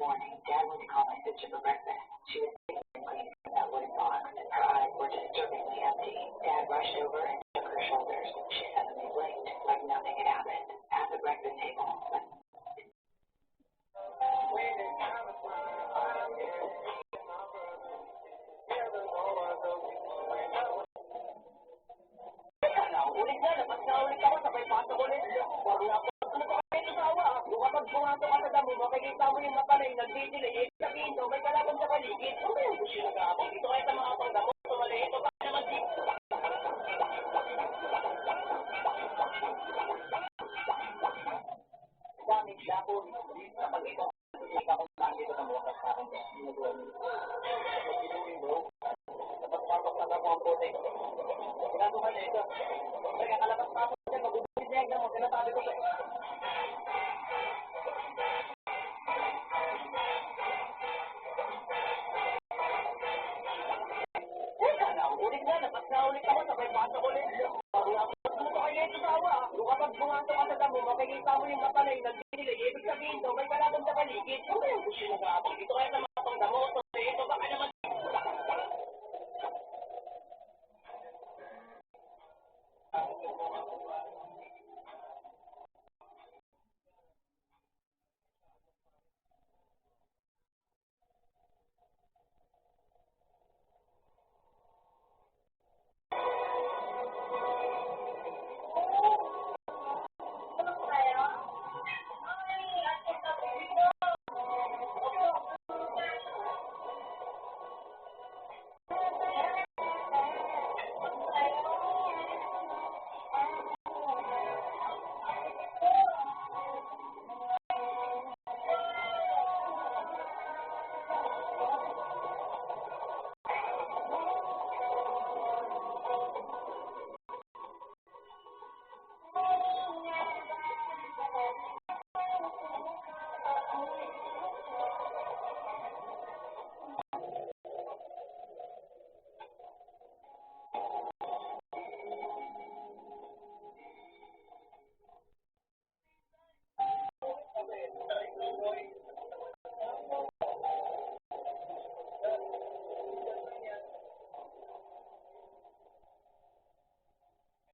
morning, Dad went to call my sister for breakfast. She was sitting and cleaning from that wooden box. Her eyes were disturbingly empty. Dad rushed over and shook her shoulders. She suddenly blinked, like nothing had happened. At the breakfast table,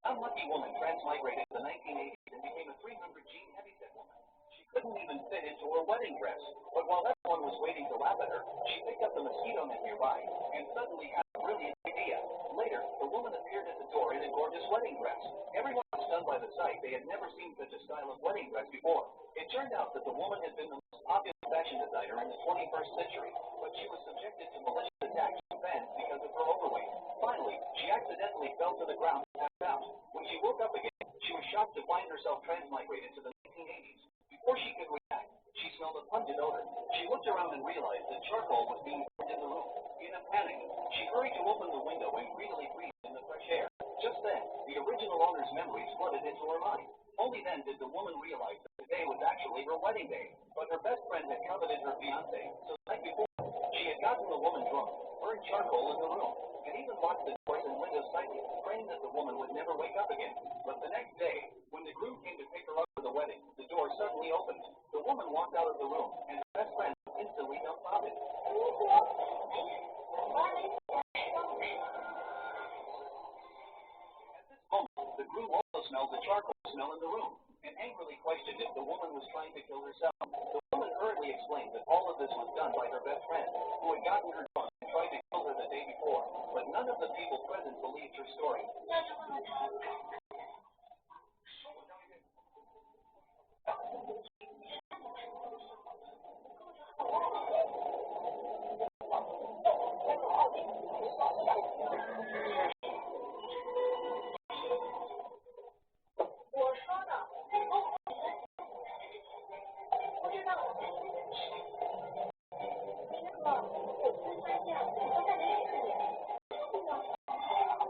unlucky woman transmigrated in the 1980s and became a 300G heavyset woman. She couldn't even fit into her wedding dress, but while everyone was waiting to laugh at her, she picked up the mosquito net nearby and suddenly had a brilliant idea. Later, the woman appeared at the door in a gorgeous wedding dress. Everyone was stunned by the sight. They had never seen such a style of wedding dress before. It turned out that the woman had been the most popular fashion designer in the 21st century, but she was subjected to malicious attacks from fans because of her overweight. Finally, she accidentally fell to the ground and passed out. When she woke up again, she was shocked to find herself transmigrated to the 1980s. Before she could react, she smelled a pungent odor. She looked around and realized that charcoal was being burned in the room. In a panic, she hurried to open the window and greedily breathed in the fresh air. Just then, the original owner's memories flooded into her mind. Only then did the woman realize that today was actually her wedding day. But her best friend had coveted her fiancé, so the night before, she had gotten the woman drunk, burned charcoal in the room, and even locked the doors and windows tightly, praying that the woman would never wake up again. But the next day, when the groom came to pick her up for the wedding, the door suddenly opened. The woman walked out of the room, and her best friend instantly dumbfounded. The groom also smelled the charcoal smell in the room and angrily questioned if the woman was trying to kill herself. The woman hurriedly explained that all of this was done by her best friend, who had gotten her drunk and tried to kill her the day before. But none of the people present believed her story.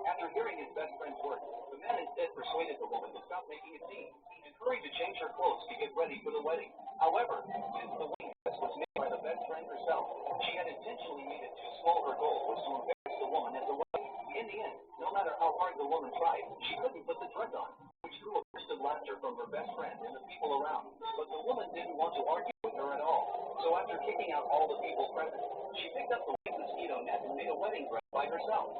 After hearing his best friend's words, the man instead persuaded the woman to stop making a scene and hurried to change her clothes to get ready for the wedding. However, since the wedding dress was made by the best friend herself, she had intentionally made it too small. Her goal was to embarrass the woman at the wedding. In the end, no matter how hard the woman tried, she couldn't put the dress on, which drew a burst of laughter from her best friend and the people around. But the woman didn't want to argue with her at all. So after after kicking out all the people present, she picked up the white mosquito net and made a wedding dress by herself.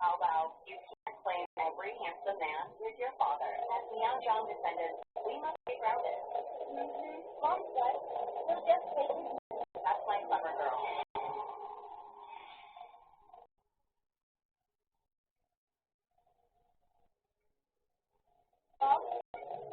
How about you can't claim every handsome man with your father, as Meow John descendants